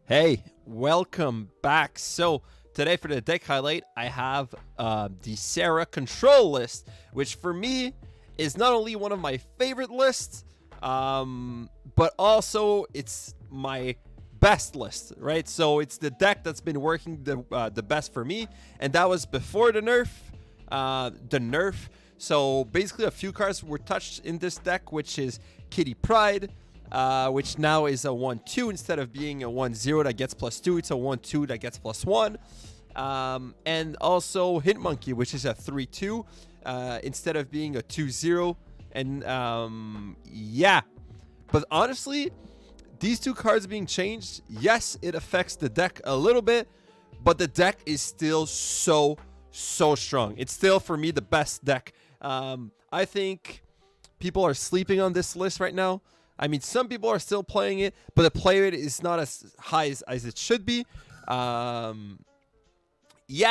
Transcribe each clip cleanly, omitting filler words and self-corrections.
Hey, welcome back. So today for the deck highlight, I have the Sera Control list, which for me is not only one of my favorite lists, but also it's my best list, right? So it's the deck that's been working the best for me, and that was before the nerf. So basically, a few cards were touched in this deck, which is Kitty Pryde. Which now is a 1-2 instead of being a 1-0 that gets +2. It's a 1-2 that gets +1. And also Hit Monkey, which is a 3-2 instead of being a 2-0. And yeah, but honestly, these two cards being changed, yes, it affects the deck a little bit, but the deck is still so strong. It's still, for me, the best deck. I think people are sleeping on this list right now. I mean, some people are still playing it, but the play rate is not as high as it should be. Yeah,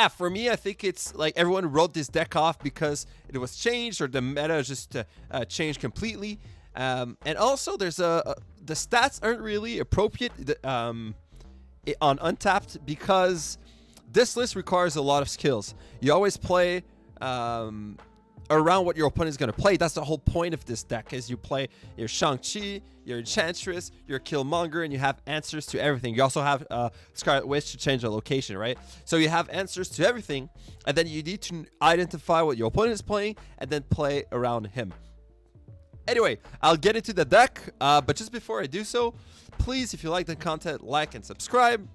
for me, I think it's like everyone wrote this deck off because it was changed or the meta just changed completely. And also, there's the stats aren't really appropriate on Untapped because this list requires a lot of skills. You always play around what your opponent is going to play. That's the whole point of this deck, is you play your Shang-Chi, your Enchantress, your Killmonger, and you have answers to everything. You also have Scarlet Witch to change the location, right? So you have answers to everything, and then you need to identify what your opponent is playing and then play around him. Anyway, I'll get into the deck, but just before I do so, please, if you like the content, like and subscribe.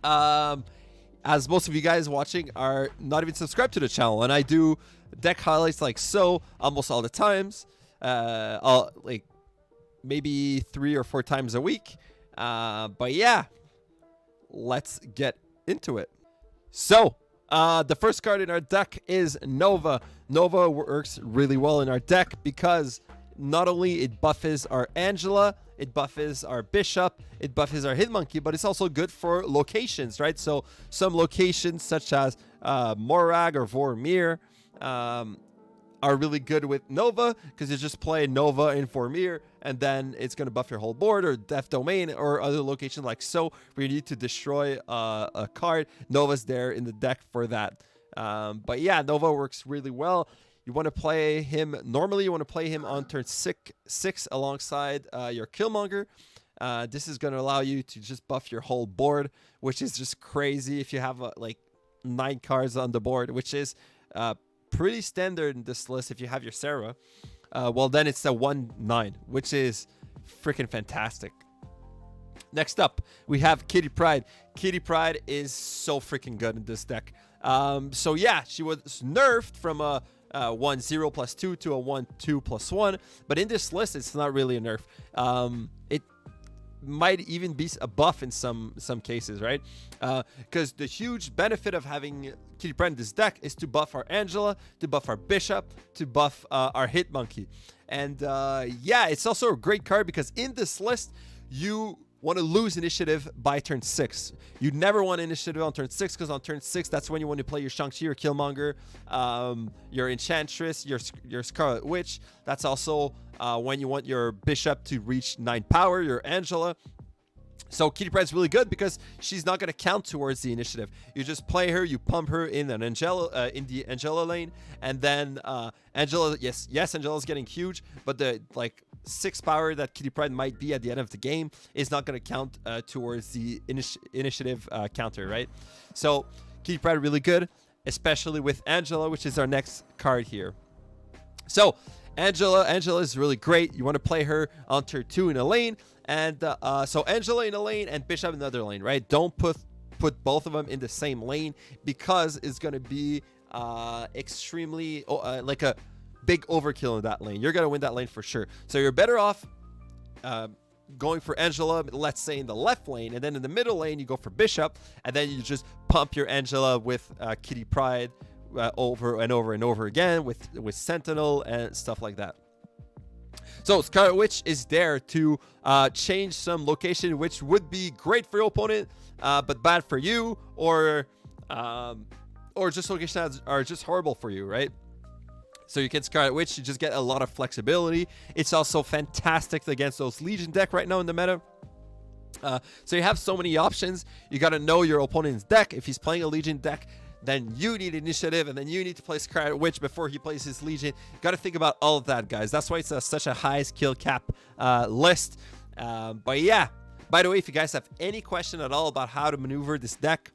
As most of you guys watching are not even subscribed to the channel, and I do deck highlights like so almost all the times, like maybe 3 or 4 times a week. But yeah, let's get into it. So the first card in our deck is Nova. Nova works really well in our deck because not only it buffs our Angela, it buffs our Bishop, it buffs our Hit Monkey, but it's also good for locations, right? So some locations such as Morag or Vormir are really good with Nova because you just play Nova in Vormir and then it's going to buff your whole board, or Death Domain or other location like so where you need to destroy a card. Nova's there in the deck for that. But yeah, Nova works really well. You want to play him normally. You want to play him on turn 6 alongside your Killmonger. This is going to allow you to just buff your whole board, which is just crazy if you have like 9 cards on the board, which is pretty standard in this list. If you have your Sera, well, then it's the 1-9, which is freaking fantastic. Next up, we have Kitty Pryde. Kitty Pryde is so freaking good in this deck. So yeah, she was nerfed from a 1-0 +2 to a 1-2 +1, but in this list, it's not really a nerf. It might even be a buff in some cases, right? Because the huge benefit of having Kitty Pryde in this deck is to buff our Angela, to buff our Bishop, to buff our Hit Monkey. And yeah, it's also a great card because in this list, you want to lose initiative by turn 6. You never want initiative on turn 6 because on turn 6, that's when you want to play your Shang-Chi, your Killmonger, your Enchantress, your Scarlet Witch. That's also when you want your Bishop to reach 9 power, your Angela. So Kitty Pryde's really good because she's not going to count towards the initiative. You just play her, you pump her in an Angela, in the Angela lane, and then Angela, yes, Angela's getting huge, but the like 6 power that Kitty Pryde might be at the end of the game is not going to count towards the initiative counter, right? So Kitty Pryde really good, especially with Angela, which is our next card here. So Angela is really great. You want to play her on turn 2 in a lane, and so Angela in a lane and Bishop in another lane, right? Don't put both of them in the same lane because it's going to be extremely like a big overkill in that lane. You're going to win that lane for sure. So you're better off going for Angela, let's say in the left lane, and then in the middle lane you go for Bishop, and then you just pump your Angela with Kitty Pryde over and over and over again with Sentinel and stuff like that. So Scarlet Witch is there to change some location, which would be great for your opponent, but bad for you, or just locations that are just horrible for you, right? So you can Scarlet Witch, you just get a lot of flexibility. It's also fantastic against those Legion deck right now in the meta. So you have so many options. You got to know your opponent's deck. If he's playing a Legion deck, then you need initiative, and then you need to place Cry Witch before he plays his Legion. You got to think about all of that, guys. That's why it's such a high skill cap list. But yeah, by the way, if you guys have any question at all about how to maneuver this deck,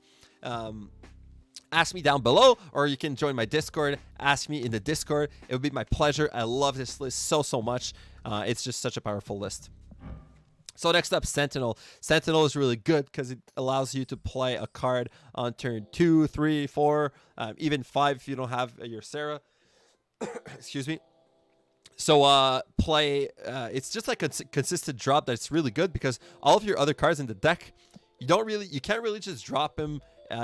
ask me down below, or you can join my Discord. Ask me in the Discord. It would be my pleasure. I love this list so much. It's just such a powerful list. So next up, Sentinel. Sentinel is really good because it allows you to play a card on turn 2, 3, 4, even 5 if you don't have your Sera. Excuse me. So it's just like a consistent drop that's really good because all of your other cards in the deck, you can't really just drop them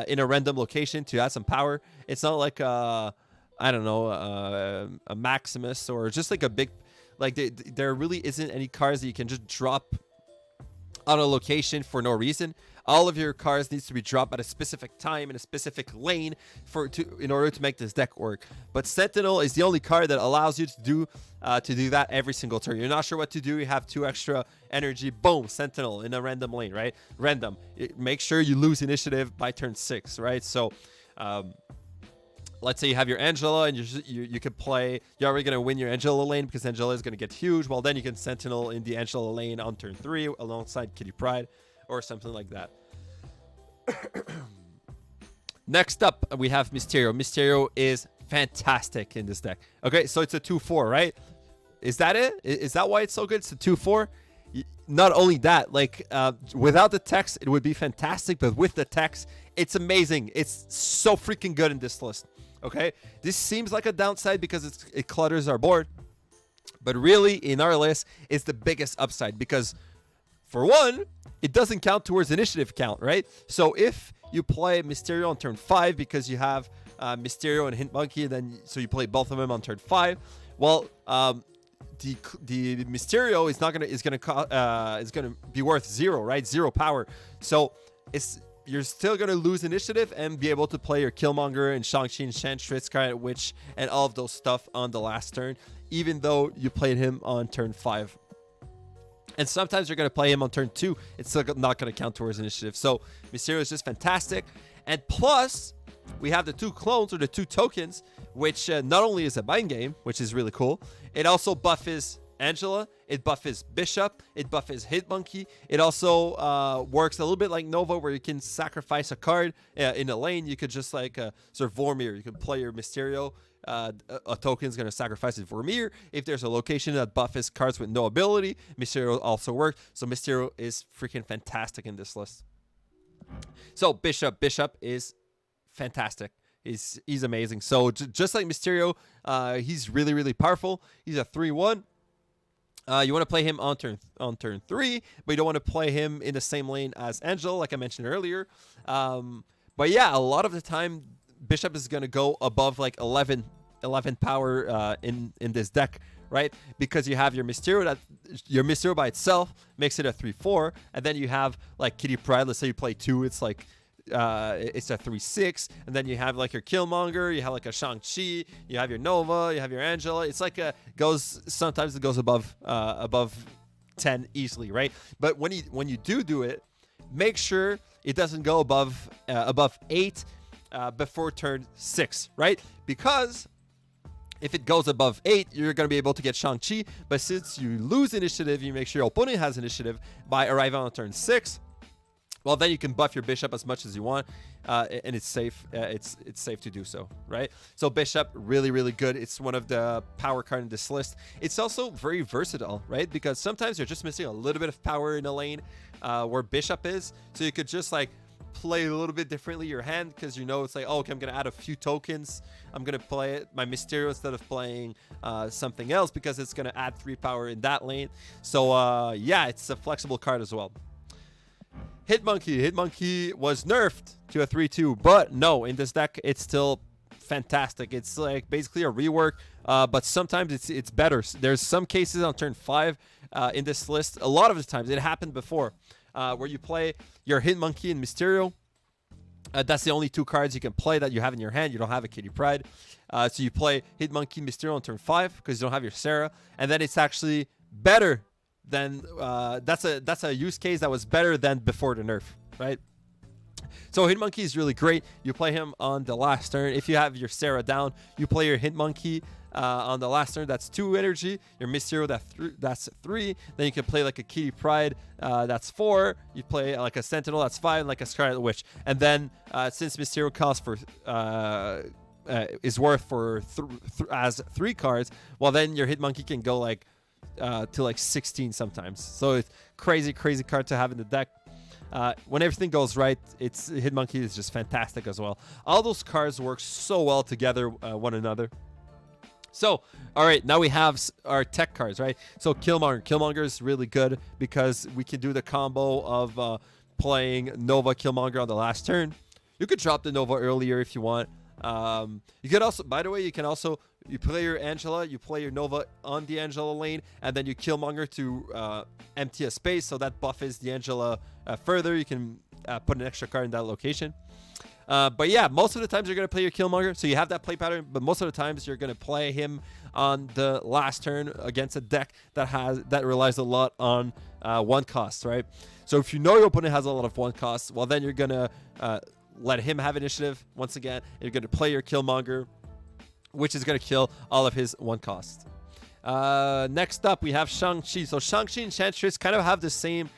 in a random location to add some power. It's not like I don't know, a Maximus or just like a big, like there really isn't any cards that you can just drop on a location for no reason. All of your cards needs to be dropped at a specific time in a specific lane in order to make this deck work. But Sentinel is the only card that allows you to do that every single turn. You're not sure what to do. You have 2 extra energy. Boom, Sentinel in a random lane, right? Random. Make sure you lose initiative by turn 6, right? So let's say you have your Angela and you could play, you're already going to win your Angela lane because Angela is going to get huge. Well, then you can Sentinel in the Angela lane on turn 3 alongside Kitty Pryde or something like that. Next up, we have Mysterio. Mysterio is fantastic in this deck. Okay, so it's a 2/4, right? Is that it? Is that why it's so good? It's a 2/4? Not only that, like without the text, it would be fantastic, but with the text, it's amazing. It's so freaking good in this list. Okay, this seems like a downside because it clutters our board, but really in our list, it's the biggest upside because, for one, it doesn't count towards initiative count, right? So if you play Mysterio on turn 5 because you have Mysterio and Hit Monkey, so you play both of them on turn 5. Well, the Mysterio is gonna be worth 0, right? 0 power. So you're still going to lose initiative and be able to play your Killmonger and Shang-Chi and Enchantress, Scarlet Witch, and all of those stuff on the last turn, even though you played him on turn 5. And sometimes you're going to play him on turn 2. It's still not going to count towards initiative. So Mysterio is just fantastic. And plus, we have the 2 clones or the 2 tokens, which not only is a mind game, which is really cool, it also buffs Angela, it buffs Bishop, it buffs Hit Monkey. It also works a little bit like Nova, where you can sacrifice a card in a lane. You could just like sort of Vormir. You can play your Mysterio. A token is going to sacrifice it Vormir. If there's a location that buffs cards with no ability, Mysterio also works. So Mysterio is freaking fantastic in this list. So Bishop is fantastic. He's amazing. So just like Mysterio, he's really powerful. He's a 3/1. You want to play him on turn 3, but you don't want to play him in the same lane as Angel, like I mentioned earlier. But yeah, a lot of the time, Bishop is going to go above like 11 power in this deck, right? Because you have your Mysterio by itself makes it a 3/4, and then you have like Kitty Pryde. Let's say you play 2, it's like it's a 3/6, and then you have like your Killmonger, you have like a Shang-Chi, you have your Nova, you have your Angela. It's like sometimes it goes above 10 easily, right? But when you do it, make sure it doesn't go above 8 before turn 6, right? Because if it goes above 8, you're going to be able to get Shang-Chi, but since you lose initiative, you make sure your opponent has initiative by arriving on turn 6. Well, then you can buff your Bishop as much as you want, and it's safe. It's safe to do so, right? So Bishop, really good. It's one of the power cards in this list. It's also very versatile, right? Because sometimes you're just missing a little bit of power in a lane where Bishop is. So you could just like play a little bit differently your hand because you know it's like, oh, okay, I'm going to add a few tokens. I'm going to play my Mysterio instead of playing something else because it's going to add 3 power in that lane. So yeah, it's a flexible card as well. Hit Monkey was nerfed to a 3/2, but no, in this deck it's still fantastic. It's like basically a rework, but sometimes it's better. There's some cases on turn 5 in this list. A lot of the times it happened before, where you play your Hit Monkey and Mysterio. That's the only 2 cards you can play that you have in your hand. You don't have a Kitty Pryde, so you play Hit Monkey Mysterio on turn 5 because you don't have your Sera, and then it's actually better then that's a use case that was better than before the nerf, right? So Hitmonkey is really great. You play him on the last turn. If you have your Sera down, you play your Hitmonkey on the last turn. That's 2 energy. Your Mysterio, that's 3. Then you can play like a Kitty Pryde, that's 4. You play like a Sentinel, that's 5, and like a Scarlet Witch. And then since Mysterio costs for is worth for as 3 cards, well then your Hitmonkey can go like to like 16 sometimes. So it's crazy card to have in the deck. When everything goes right, Hitmonkey is just fantastic as well. All those cards work so well together, one another. So, all right, now we have our tech cards, right? So Killmonger. Killmonger is really good because we can do the combo of playing Nova Killmonger on the last turn. You could drop the Nova earlier if you want. You could also, by the way, you play your Angela, you play your Nova on the Angela lane, and then you Killmonger to empty a space, so that buffs the Angela further. You can put an extra card in that location. But yeah, most of the times you're going to play your Killmonger, so you have that play pattern, but most of the times you're going to play him on the last turn against a deck that relies a lot on 1 cost, right? So if you know your opponent has a lot of 1 costs, well then you're going to let him have initiative once again. You're going to play your Killmonger, which is going to kill all of his 1 cost. Next up, we have Shang-Chi. So Shang-Chi and Enchantress kind of have the same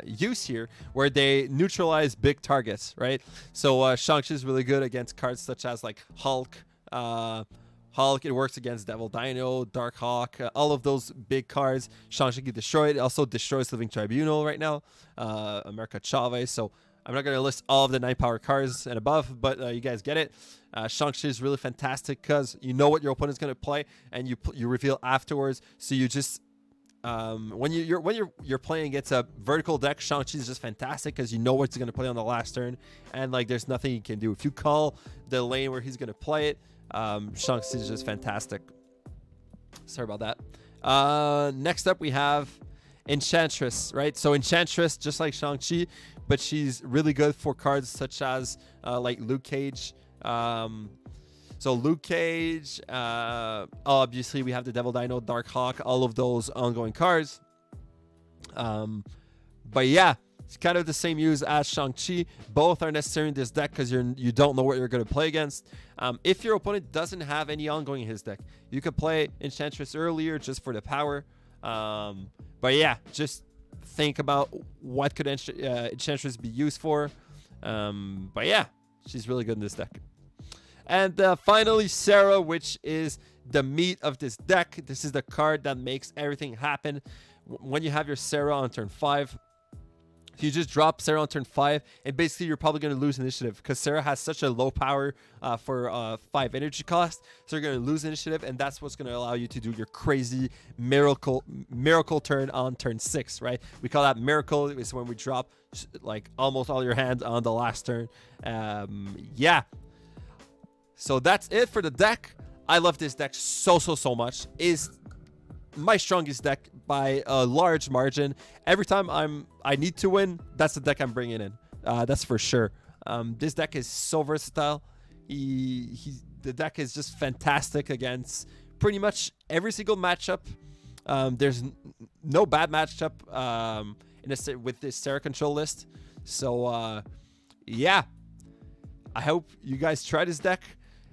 use here, where they neutralize big targets, right? So Shang-Chi is really good against cards such as like Hulk. It works against Devil Dino, Dark Hawk, all of those big cards. Shang-Chi can destroy it. It also destroys Living Tribunal right now, America Chavez. So I'm not going to list all of the 9 power cards and above, but you guys get it. Shang-Chi is really fantastic because you know what your opponent's going to play, and you reveal afterwards. So you just when you're playing against a vertical deck, Shang-Chi is just fantastic because you know what he's going to play on the last turn, and like there's nothing you can do. If you call the lane where he's going to play it, Shang-Chi is just fantastic. Sorry about that. Next up, we have Enchantress, right? So Enchantress, just like Shang-Chi, but she's really good for cards such as like Luke Cage. So Luke Cage, obviously we have the Devil Dino, Dark Hawk, all of those ongoing cards. But yeah, it's kind of the same use as Shang-Chi. Both are necessary in this deck because you don't know what you're going to play against. If your opponent doesn't have any ongoing in his deck, you could play Enchantress earlier just for the power. But yeah, just think about what could Enchantress be used for. But yeah, she's really good in this deck. And finally, Sera, which is the meat of this deck. This is the card that makes everything happen. When you have your Sera on turn 5, you just drop Sera on turn 5, and basically you're probably going to lose initiative because Sera has such a low power for 5 energy cost. So you're going to lose initiative, and that's what's going to allow you to do your crazy miracle turn on turn 6, right? We call that miracle. It's when we drop like almost all your hand on the last turn. Yeah. So that's it for the deck. I love this deck so much. Is my strongest deck by a large margin. Every time I need to win, that's the deck I'm bringing in. That's for sure. This deck is so versatile. The deck is just fantastic against pretty much every single matchup. There's no bad matchup with this Sera Control list. So yeah, I hope you guys try this deck.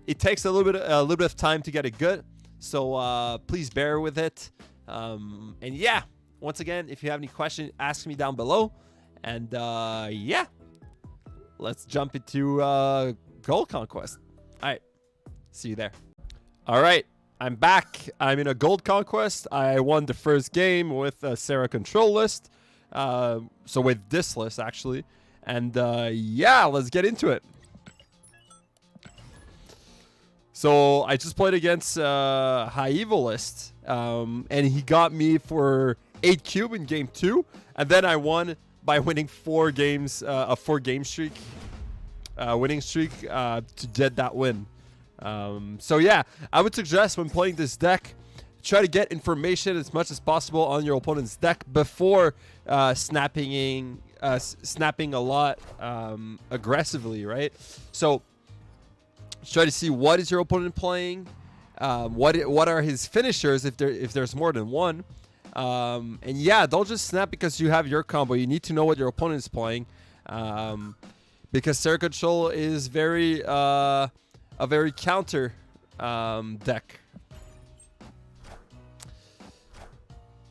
It takes a little bit of time to get it good, so please bear with it. And yeah, once again, if you have any questions, ask me down below. And yeah, let's jump into Gold Conquest. All right, see you there. All right, I'm back. I'm in a Gold Conquest. I won the first game with a Sera Control list. So with this list, actually. And yeah, let's get into it. So I just played against High Evil list, and he got me for 8 cube in game 2, and then I won by winning 4 games, a 4-game streak, winning streak to get that win. So yeah, I would suggest when playing this deck, try to get information as much as possible on your opponent's deck before snapping a lot aggressively, right? So try to see what is your opponent playing, What are his finishers if there's more than one. And yeah, don't just snap because you have your combo. You need to know what your opponent is playing, because Sera Control is a very counter deck.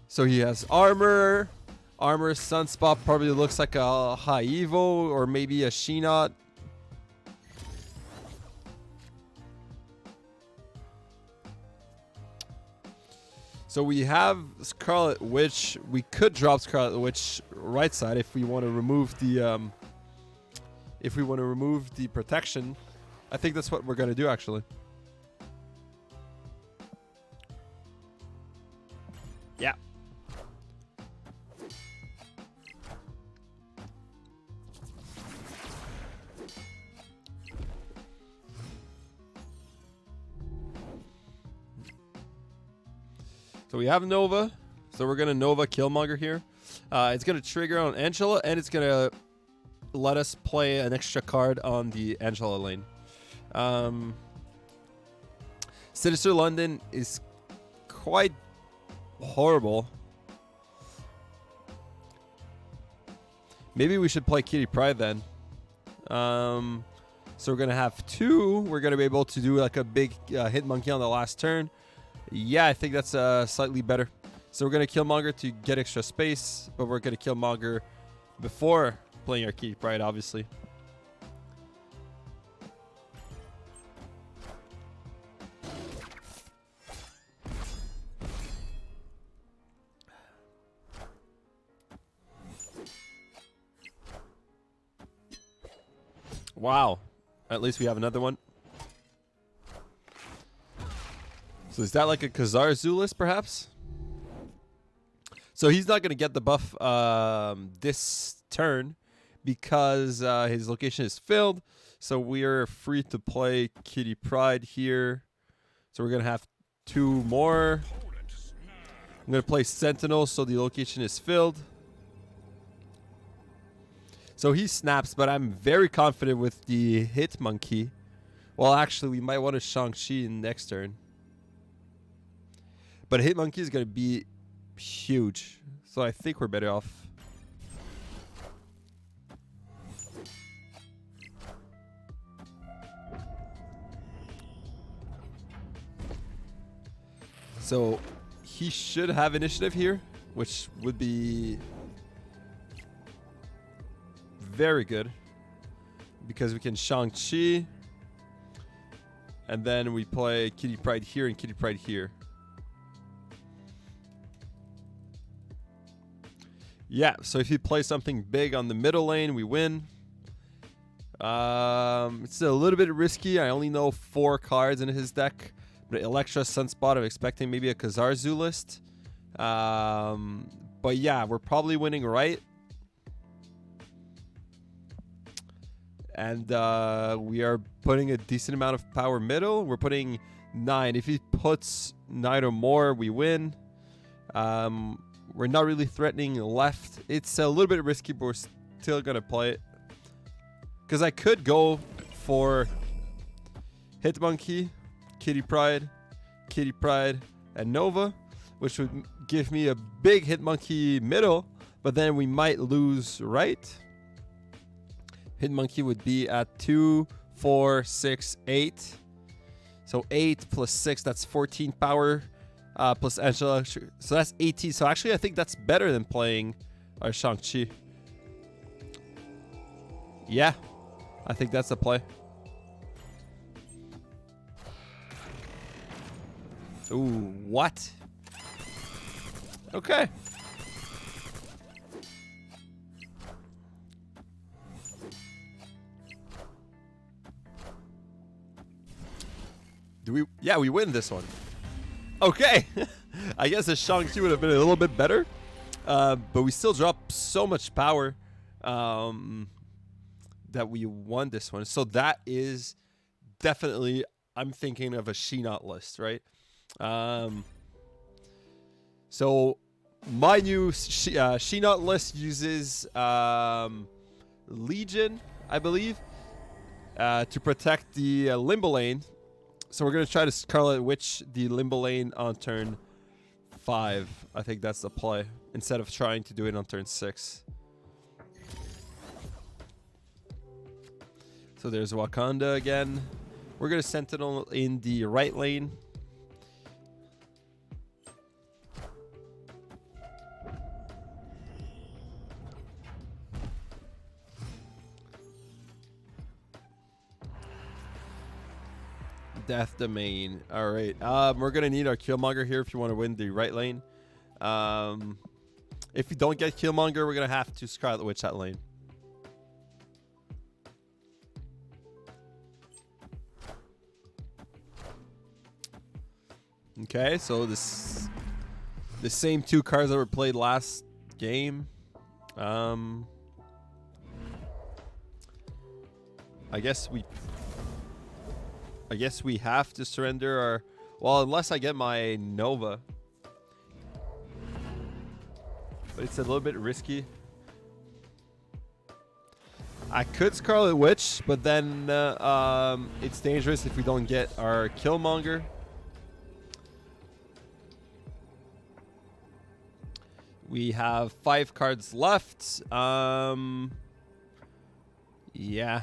So he has armor. Armor Sunspot probably looks like a High Evo or maybe a She-Not. So we have Scarlet Witch. We could drop Scarlet Witch right side if we want to remove the protection. I think that's what we're gonna do actually. Yeah. So we have Nova. So we're gonna Nova Killmonger here. It's gonna trigger on Angela, and it's gonna let us play an extra card on the Angela lane. Sinister London is quite horrible. Maybe we should play Kitty Pryde then. So we're gonna have two. We're gonna be able to do like a big hit monkey on the last turn. Yeah, I think that's slightly better. So we're gonna Killmonger to get extra space, but we're gonna Killmonger before playing our Kitty Pryde, obviously. Wow. At least we have another one. So is that like a Khazar Zulus, perhaps? So he's not going to get the buff this turn because his location is filled. So we're free to play Kitty Pryde here. So we're going to have two more. I'm going to play Sentinel so the location is filled. So he snaps, but I'm very confident with the hit monkey. Well, actually, we might want to Shang-Chi in next turn. But hit monkey is going to be huge. So I think we're better off. So he should have initiative here, which would be very good because we can Shang-Chi and then we play Kitty Pryde here and Kitty Pryde here. Yeah, so if you play something big on the middle lane, we win. It's a little bit risky. I only know 4 cards in his deck. But Elektra, Sunspot, I'm expecting maybe a Khazar Zulist. But yeah, we're probably winning right. And we are putting a decent amount of power middle. We're putting 9. If he puts 9 or more, we win. We're not really threatening left. It's a little bit risky, but we're still going to play it. Because I could go for Hit Monkey, Kitty Pryde, and Nova, which would give me a big Hit Monkey middle, but then we might lose right. Hit Monkey would be at 2, 4, 6, 8. So 8 plus 6, that's 14 power. Plus Angela, so that's 18. So actually, I think that's better than playing our Shang-Chi. Yeah, I think that's a play. Ooh, what? Okay. Do we? Yeah, we win this one. Okay. I guess the Shang-Chi would have been a little bit better. But we still drop so much power that we won this one. So that is definitely, I'm thinking of a She-Not list, right? So my new She-Not list uses Legion, I believe, to protect the Limbo lane. So we're gonna try to Scarlet Witch the Limbo Lane on turn 5. I think that's the play instead of trying to do it on turn 6. So there's Wakanda again. We're gonna Sentinel in the right lane. Death Domain. All right. We're gonna need our Killmonger here if you want to win the right lane. If you don't get Killmonger, we're gonna have to Scarlet Witch that lane. Okay, so the same 2 cards that were played last game. I guess we have to surrender our... Well, unless I get my Nova. But it's a little bit risky. I could Scarlet Witch, but then it's dangerous if we don't get our Killmonger. We have 5 cards left. Yeah.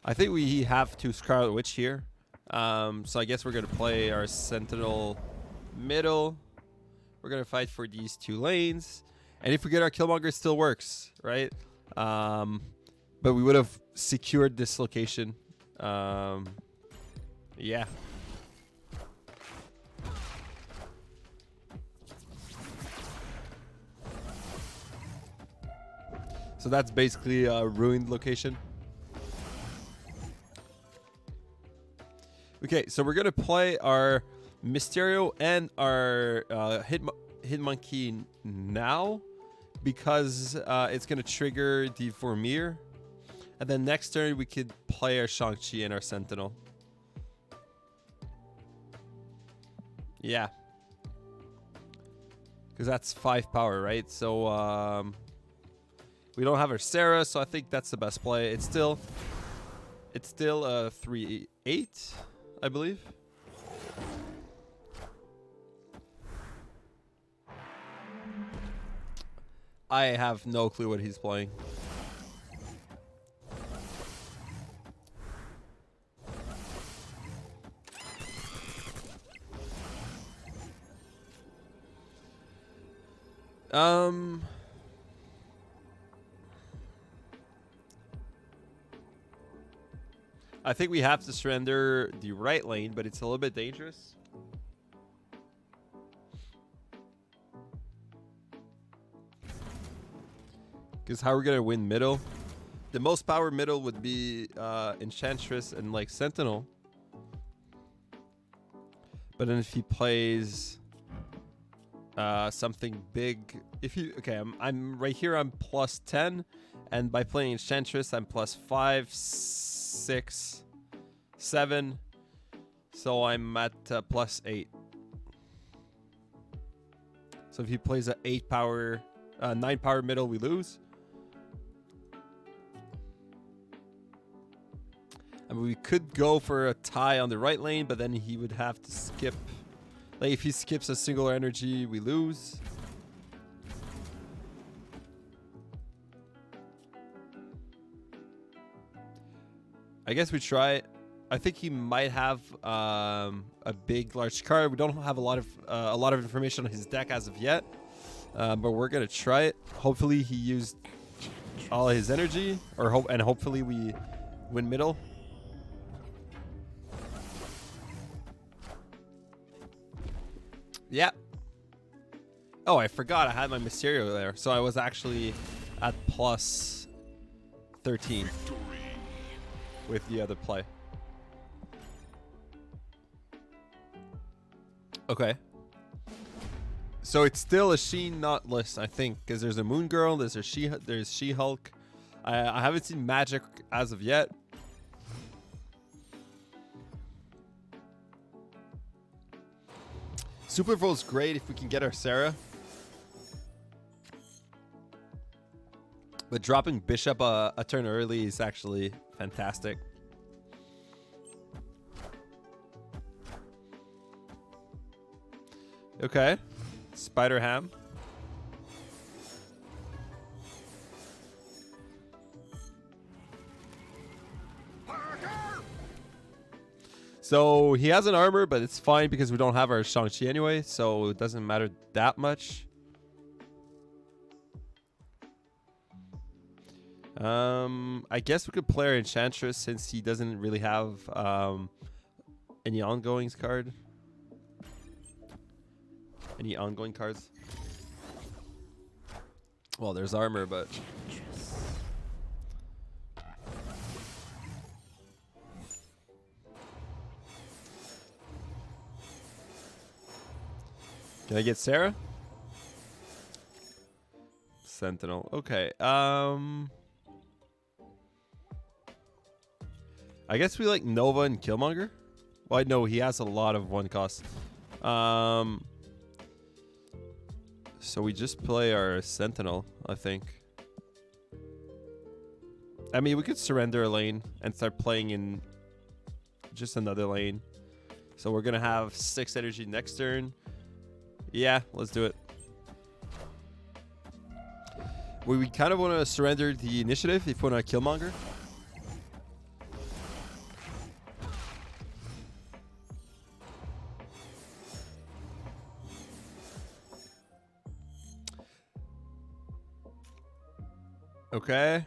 I think we have to Scarlet Witch here. So I guess we're going to play our Sentinel middle. We're going to fight for these 2 lanes. And if we get our Killmonger, it still works, right? But we would have secured this location. Yeah. So that's basically a ruined location. Okay, so we're gonna play our Mysterio and our Hitmonkey now because it's gonna trigger the Vormir, and then next turn we could play our Shang-Chi and our Sentinel. Yeah, because that's 5 power, right? So we don't have our Sera, so I think that's the best play. It's still a 3-8. I believe. I have no clue what he's playing. I think we have to surrender the right lane, but it's a little bit dangerous. Because how we're going to win middle? The most power middle would be Enchantress and like Sentinel. But then if he plays something big, I'm right here, I'm plus 10. And by playing Enchantress, I'm plus 5, 6, 7. So I'm at plus 8. So if he plays an 9 power middle, we lose. I mean, we could go for a tie on the right lane, but then he would have to skip. Like if he skips a single energy, we lose. I guess we try it. I think he might have a large card. We don't have a lot of information on his deck as of yet, but we're gonna try it. Hopefully he used all his energy, and hopefully we win middle. Yeah. Oh, I forgot I had my Mysterio there, so I was actually at plus 13 with the other play. Okay. So it's still a Sheen not list, I think, because there's a Moon Girl, there's She-Hulk. I haven't seen Magic as of yet. Super Volt's great if we can get our Sera. But dropping Bishop a turn early is actually fantastic. Okay. Spider Ham. So he has an armor, but it's fine because we don't have our Shang-Chi anyway, so it doesn't matter that much. I guess we could play our Enchantress since he doesn't really have any ongoings card. Any ongoing cards? Well, there's armor, but... Can I get Sera? Sentinel. Okay. I guess we like Nova and Killmonger. Well, I know he has a lot of one cost. So we just play our Sentinel, I think. I mean, we could surrender a lane and start playing in just another lane. So we're gonna have 6 energy next turn. Yeah, let's do it. We kind of want to surrender the initiative if we want to Killmonger. Okay.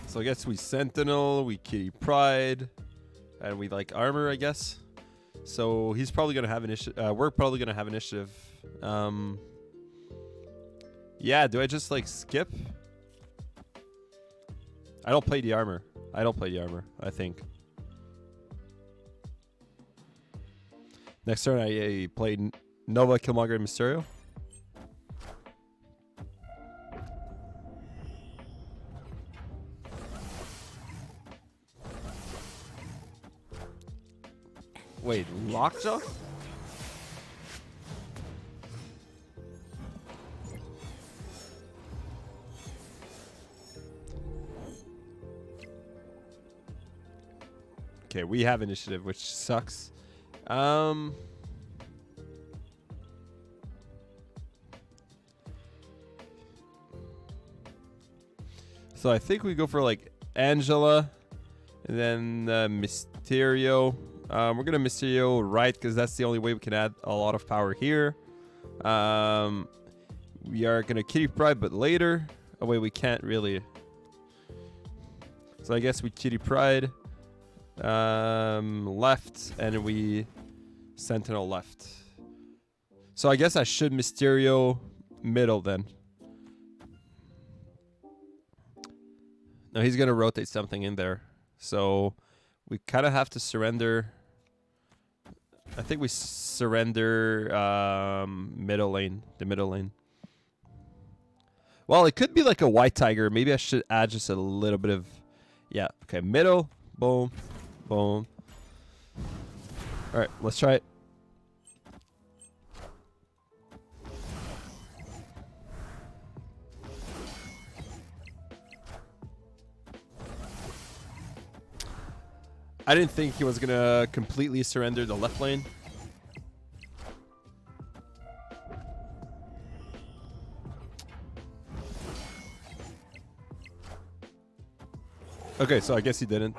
So I guess we Sentinel, we Kitty Pride, and we like armor, I guess. So he's probably gonna have initiative. We're probably gonna have initiative. Yeah. Do I just like skip? I don't play the armor. I think. Next turn, I played Nova, Killmonger, and Mysterio. Wait, Lockjaw? Okay, we have initiative, which sucks. So I think we go for like Angela, and then Mysterio. We're gonna Mysterio right because that's the only way we can add a lot of power here. We are gonna Kitty Pride, but later. Oh wait, we can't really. So I guess we Kitty Pride left, and we Sentinel left. So I guess I should Mysterio middle then. No, he's gonna rotate something in there. So we kind of have to surrender. I think we surrender middle lane, the middle lane. Well, it could be like a white tiger. Maybe I should add just a little bit of... Yeah, okay, middle, boom, boom. All right, let's try it. I didn't think he was gonna completely surrender the left lane. Okay, so I guess he didn't.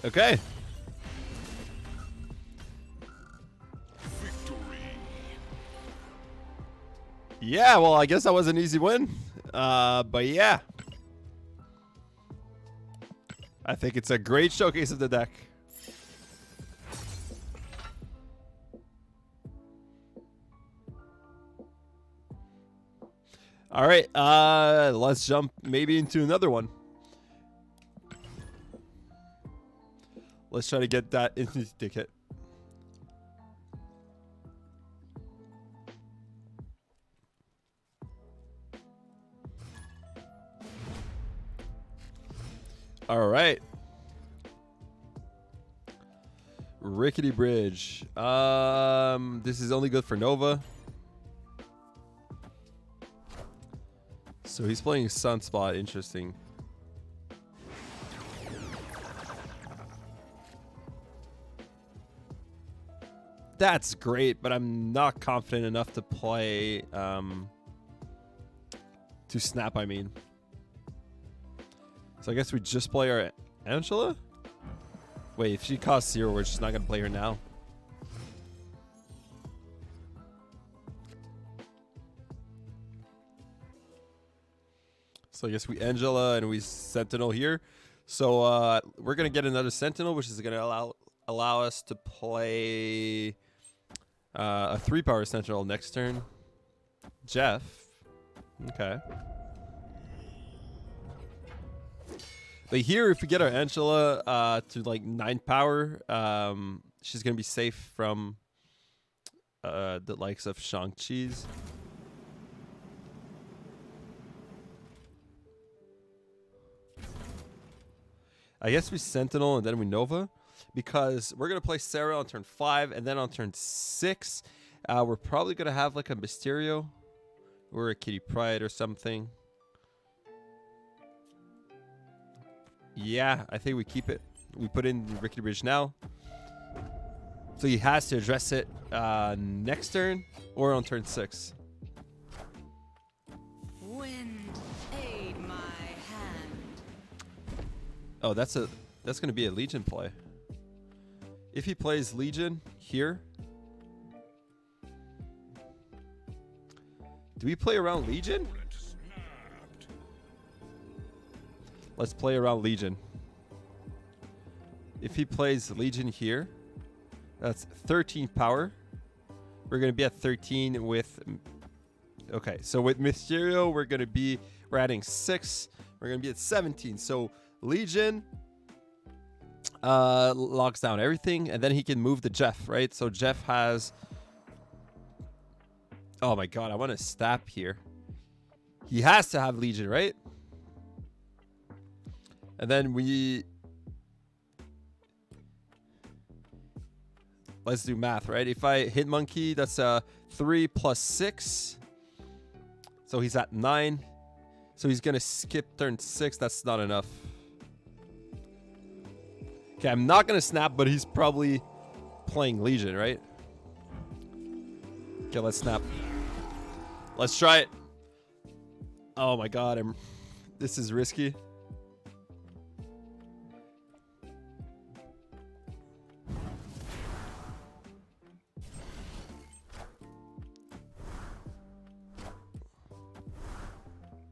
Okay. Yeah, well, I guess that was an easy win. But yeah. I think it's a great showcase of the deck. All right, let's jump maybe into another one. Let's try to get that infinity ticket. All right. Rickety Bridge. This is only good for Nova. So he's playing Sunspot. Interesting. That's great, but I'm not confident enough to play to snap, I mean. So I guess we just play our Angela? Wait, if she costs 0, we're just not going to play her now. So I guess we Angela and we Sentinel here. So we're going to get another Sentinel, which is going to allow us to play a 3-power Sentinel next turn. Jeff. Okay. But here, if we get our Angela to like 9 power, she's going to be safe from the likes of Shang-Chi's. I guess we Sentinel and then we Nova, because we're going to play Sera on turn 5, and then on turn 6, we're probably going to have like a Mysterio or a Kitty Pryde or something. Yeah, I think we keep it. We put in Rickety Bridge now. So he has to address it next turn or on turn 6. Wind, aid my hand. Oh, that's going to be a Legion play. If he plays Legion here, do we play around Legion? Let's play around Legion. If he plays Legion here, that's 13 power. We're going to be at 13 with... Okay, so with Mysterio, we're adding 6. We're going to be at 17. So Legion locks down everything, and then he can move the Jeff, right? So Jeff has... Oh my god, I want to stab here. He has to have Legion, right? And then let's do math, right? If I hit Monkey, that's 3 plus 6. So he's at 9. So he's going to skip turn 6. That's not enough. Okay, I'm not going to snap, but he's probably playing Legion, right? Okay, let's snap. Let's try it. Oh my god, this is risky.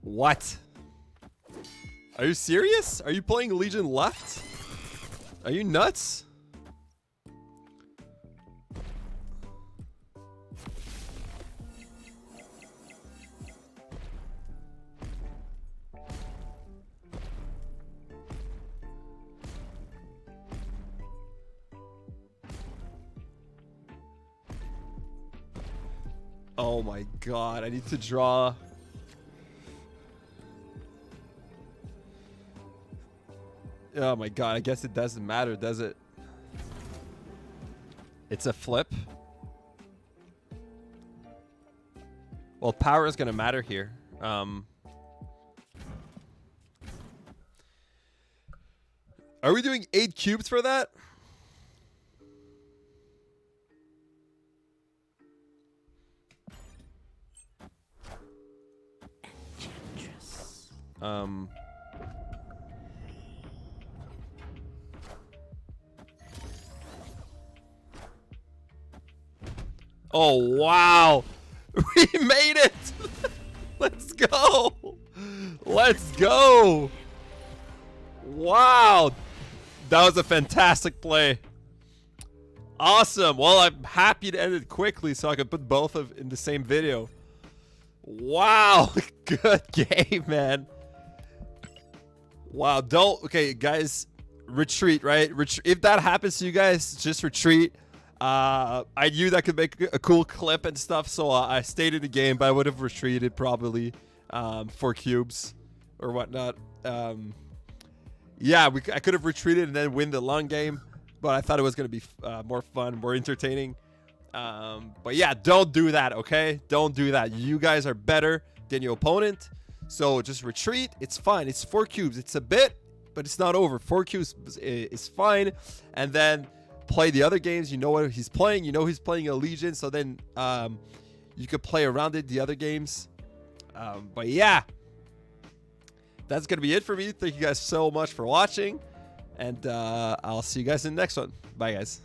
What? Are you serious? Are you playing Legion left? Are you nuts? Oh my god, I need to draw. Oh my god, I guess it doesn't matter, does it? It's a flip. Well, power is going to matter here. Are we doing 8 cubes for that? Oh, wow. We made it. Let's go. Let's go. Wow. That was a fantastic play. Awesome. Well, I'm happy to end it quickly so I can put both of in the same video. Wow. Good game, man. Wow. Okay, guys, retreat, right? If that happens to you guys, just retreat. I knew that could make a cool clip and stuff, so I stayed in the game, but I would have retreated probably 4 cubes or whatnot. Yeah, I could have retreated and then win the long game. but I thought it was going to be more fun, more entertaining. But yeah, don't do that, okay? Don't do that. You guys are better than your opponent. So just retreat. It's fine. It's 4 cubes. It's a bit, but it's not over. 4 cubes is fine. And then play the other games. You know what he's playing. You know he's playing a Legion. So then you could play around it, the other games. But yeah, that's going to be it for me. Thank you guys so much for watching. And I'll see you guys in the next one. Bye, guys.